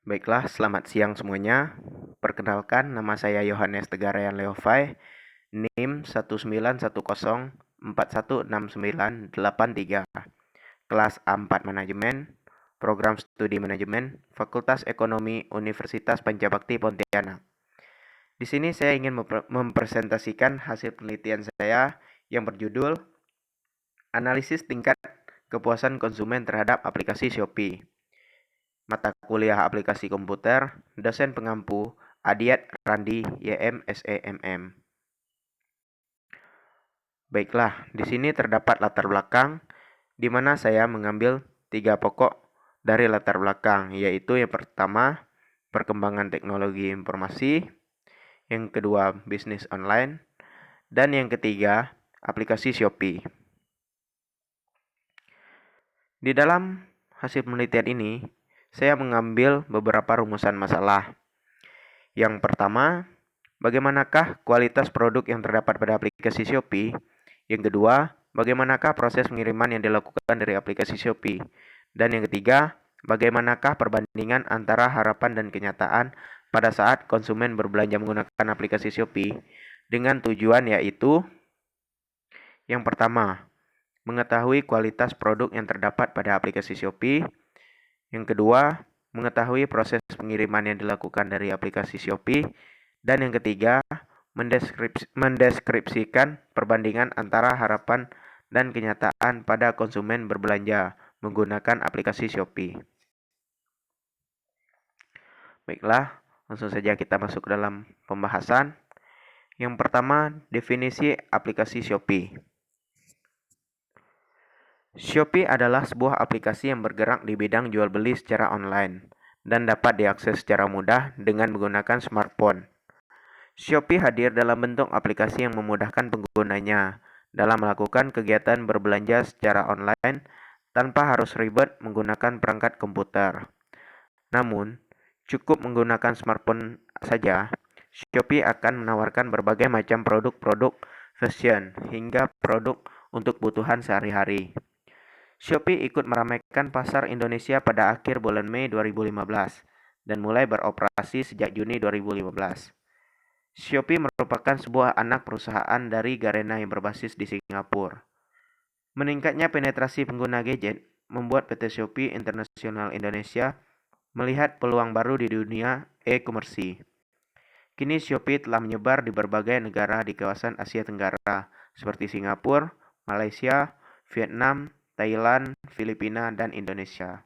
Baiklah, selamat siang semuanya. Perkenalkan, nama saya Yohanes Tegarayan Leovai, NIM 19104169883, kelas A4 Manajemen, Program Studi Manajemen, Fakultas Ekonomi Universitas Pancabakti Pontianak. Di sini saya ingin mempresentasikan hasil penelitian saya yang berjudul Analisis Tingkat Kepuasan Konsumen Terhadap Aplikasi Shopee. Mata kuliah aplikasi komputer, dosen pengampu, Adiat Randi, YM, SEMM. Baiklah, di sini terdapat latar belakang, di mana saya mengambil 3 pokok dari latar belakang, yaitu yang pertama, perkembangan teknologi informasi, yang kedua, bisnis online, dan yang ketiga, aplikasi Shopee. Di dalam hasil penelitian ini, saya mengambil beberapa rumusan masalah. Yang pertama, bagaimanakah kualitas produk yang terdapat pada aplikasi Shopee? Yang kedua, bagaimanakah proses pengiriman yang dilakukan dari aplikasi Shopee? Dan yang ketiga, bagaimanakah perbandingan antara harapan dan kenyataan pada saat konsumen berbelanja menggunakan aplikasi Shopee dengan tujuan yaitu yang pertama, mengetahui kualitas produk yang terdapat pada aplikasi Shopee. Yang kedua, mengetahui proses pengiriman yang dilakukan dari aplikasi Shopee. Dan yang ketiga, mendeskripsikan perbandingan antara harapan dan kenyataan pada konsumen berbelanja menggunakan aplikasi Shopee. Baiklah, langsung saja kita masuk ke dalam pembahasan. Yang pertama, definisi aplikasi Shopee. Shopee adalah sebuah aplikasi yang bergerak di bidang jual beli secara online dan dapat diakses secara mudah dengan menggunakan smartphone. Shopee hadir dalam bentuk aplikasi yang memudahkan penggunanya dalam melakukan kegiatan berbelanja secara online tanpa harus ribet menggunakan perangkat komputer. Namun, cukup menggunakan smartphone saja, Shopee akan menawarkan berbagai macam produk-produk fashion hingga produk untuk kebutuhan sehari-hari. Shopee ikut meramaikan pasar Indonesia pada akhir bulan Mei 2015 dan mulai beroperasi sejak Juni 2015. Shopee merupakan sebuah anak perusahaan dari Garena yang berbasis di Singapura. Meningkatnya penetrasi pengguna gadget membuat PT Shopee International Indonesia melihat peluang baru di dunia e-commerce. Kini Shopee telah menyebar di berbagai negara di kawasan Asia Tenggara seperti Singapura, Malaysia, Vietnam, Thailand, Filipina, dan Indonesia.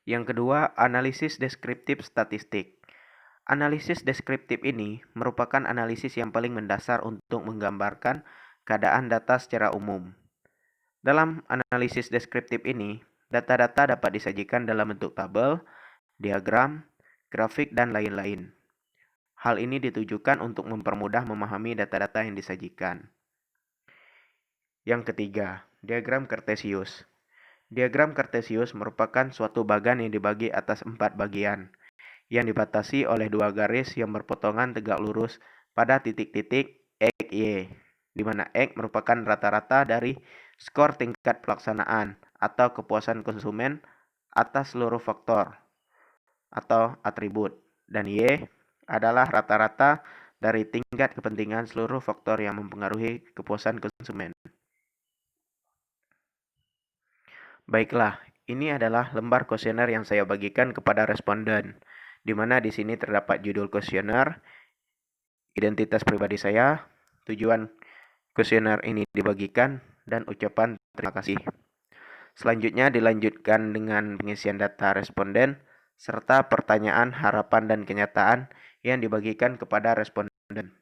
Yang kedua, analisis deskriptif statistik. Analisis deskriptif ini merupakan analisis yang paling mendasar untuk menggambarkan keadaan data secara umum. Dalam analisis deskriptif ini, data-data dapat disajikan dalam bentuk tabel, diagram, grafik, dan lain-lain. Hal ini ditujukan untuk mempermudah memahami data-data yang disajikan. Yang ketiga, diagram Kartesius. Diagram Kartesius merupakan suatu bagan yang dibagi atas 4 bagian, yang dibatasi oleh 2 garis yang berpotongan tegak lurus pada titik-titik X, Y, di mana X merupakan rata-rata dari skor tingkat pelaksanaan atau kepuasan konsumen atas seluruh faktor atau atribut, dan Y adalah rata-rata dari tingkat kepentingan seluruh faktor yang mempengaruhi kepuasan konsumen. Baiklah, ini adalah lembar kuesioner yang saya bagikan kepada responden, di mana di sini terdapat judul kuesioner, identitas pribadi saya, tujuan kuesioner ini dibagikan, dan ucapan terima kasih. Selanjutnya dilanjutkan dengan pengisian data responden, serta pertanyaan, harapan, dan kenyataan yang dibagikan kepada responden.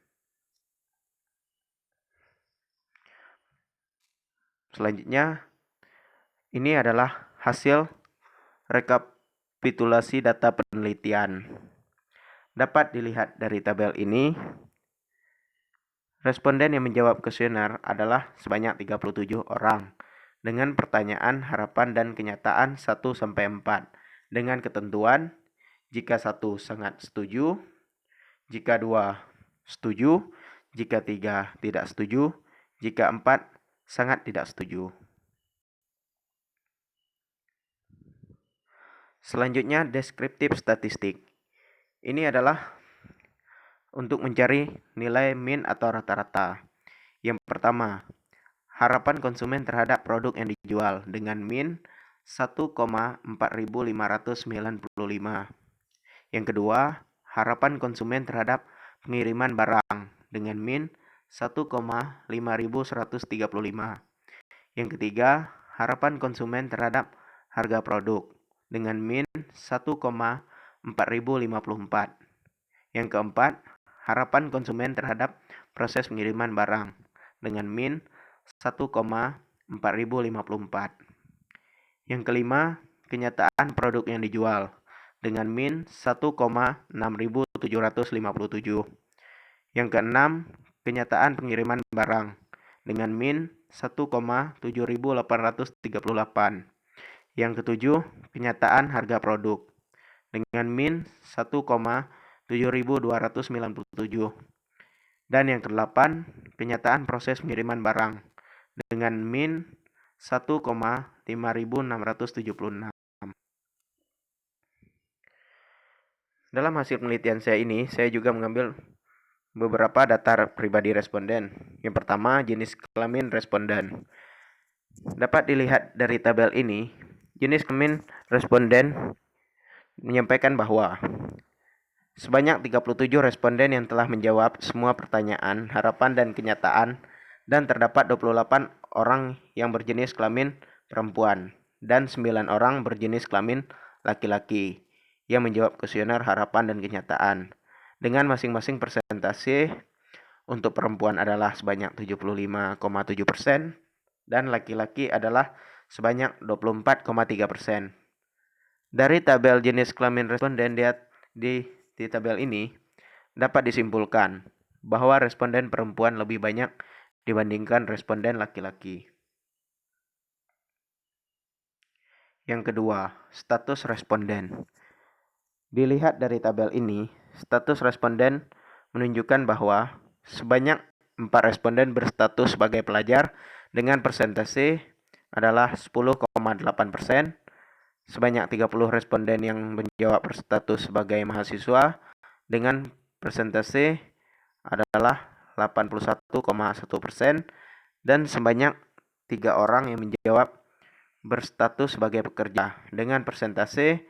Selanjutnya, ini adalah hasil rekapitulasi data penelitian. Dapat dilihat dari tabel ini, responden yang menjawab kuesioner adalah sebanyak 37 orang dengan pertanyaan, harapan, dan kenyataan 1-4 dengan ketentuan jika 1 sangat setuju, jika 2 setuju, jika 3 tidak setuju, jika 4 sangat tidak setuju. Selanjutnya, deskriptif statistik. Ini adalah untuk mencari nilai min atau rata-rata. Yang pertama, harapan konsumen terhadap produk yang dijual dengan min 1,4595. Yang kedua, harapan konsumen terhadap pengiriman barang dengan min 1,5135. Yang ketiga, harapan konsumen terhadap harga produk dengan min 1,4054. Yang keempat, harapan konsumen terhadap proses pengiriman barang dengan min 1,4054. Yang kelima, kenyataan produk yang dijual dengan min 1,6757. Yang keenam, kenyataan pengiriman barang dengan min 1,7838. Yang ketujuh, kenyataan harga produk dengan min 1,7297. Dan yang kedelapan, kenyataan proses pengiriman barang dengan min 1,5676. Dalam hasil penelitian saya ini, saya juga mengambil beberapa data pribadi responden. Yang pertama, jenis kelamin responden. Dapat dilihat dari tabel ini, jenis kelamin responden menyampaikan bahwa sebanyak 37 responden yang telah menjawab semua pertanyaan, harapan, dan kenyataan, dan terdapat 28 orang yang berjenis kelamin perempuan dan 9 orang berjenis kelamin laki-laki yang menjawab kuesioner harapan dan kenyataan dengan masing-masing persentase. Untuk perempuan adalah sebanyak 75,7% dan laki-laki adalah sebanyak 24,3%. Dari tabel jenis kelamin responden di tabel ini dapat disimpulkan bahwa responden perempuan lebih banyak dibandingkan responden laki-laki. Yang kedua, status responden. Dilihat dari tabel ini, status responden menunjukkan bahwa sebanyak 4 responden berstatus sebagai pelajar dengan persentase adalah 10,8%, sebanyak 30 responden yang menjawab berstatus sebagai mahasiswa dengan persentase adalah 81,1%, dan sebanyak 3 orang yang menjawab berstatus sebagai pekerja dengan persentase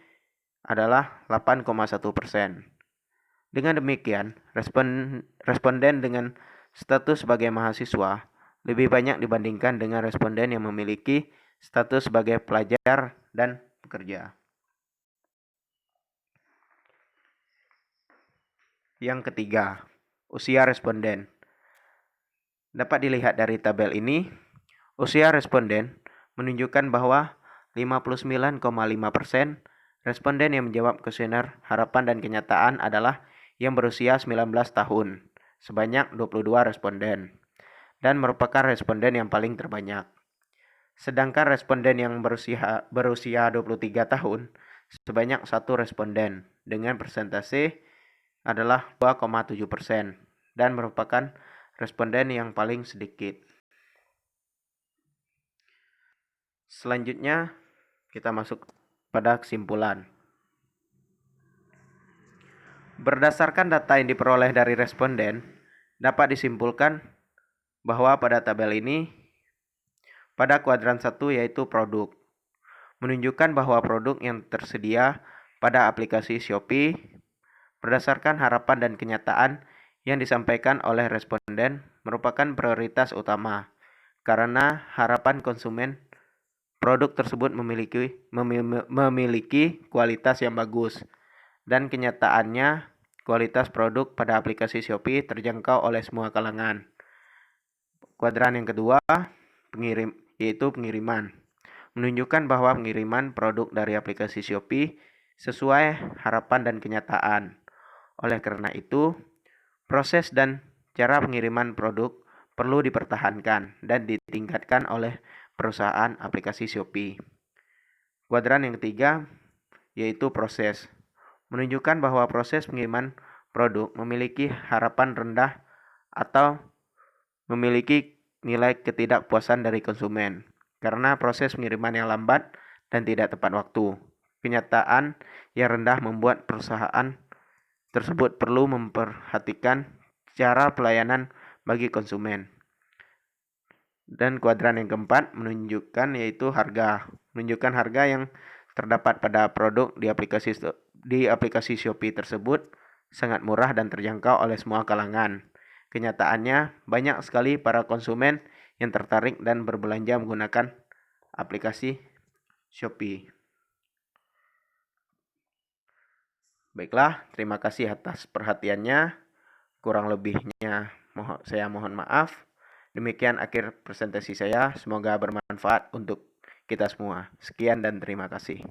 adalah 8,1%. Dengan demikian, responden dengan status sebagai mahasiswa lebih banyak dibandingkan dengan responden yang memiliki status sebagai pelajar dan pekerja. Yang ketiga, usia responden. Dapat dilihat dari tabel ini, usia responden menunjukkan bahwa 59,5% responden yang menjawab kuesioner harapan dan kenyataan adalah yang berusia 19 tahun, sebanyak 22 responden, dan merupakan responden yang paling terbanyak. Sedangkan responden yang berusia 23 tahun, sebanyak 1 responden, dengan persentase adalah 2,7%, dan merupakan responden yang paling sedikit. Selanjutnya, kita masuk pada kesimpulan. Berdasarkan data yang diperoleh dari responden, dapat disimpulkan bahwa pada tabel ini, pada kuadran 1 yaitu produk, menunjukkan bahwa produk yang tersedia pada aplikasi Shopee berdasarkan harapan dan kenyataan yang disampaikan oleh responden merupakan prioritas utama karena harapan konsumen produk tersebut memiliki kualitas yang bagus, dan kenyataannya kualitas produk pada aplikasi Shopee terjangkau oleh semua kalangan. Kuadran yang kedua, yaitu pengiriman, menunjukkan bahwa pengiriman produk dari aplikasi Shopee sesuai harapan dan kenyataan. Oleh karena itu, proses dan cara pengiriman produk perlu dipertahankan dan ditingkatkan oleh perusahaan aplikasi Shopee. Kuadran yang ketiga, yaitu proses, menunjukkan bahwa proses pengiriman produk memiliki harapan rendah atau memiliki nilai ketidakpuasan dari konsumen karena proses pengiriman yang lambat dan tidak tepat waktu. Kenyataan yang rendah membuat perusahaan tersebut perlu memperhatikan cara pelayanan bagi konsumen. Dan kuadran yang keempat menunjukkan yaitu harga. Menunjukkan harga yang terdapat pada produk di aplikasi Shopee tersebut sangat murah dan terjangkau oleh semua kalangan. Kenyataannya, banyak sekali para konsumen yang tertarik dan berbelanja menggunakan aplikasi Shopee. Baiklah, terima kasih atas perhatiannya. Kurang lebihnya saya mohon maaf. Demikian akhir presentasi saya. Semoga bermanfaat untuk kita semua. Sekian dan terima kasih.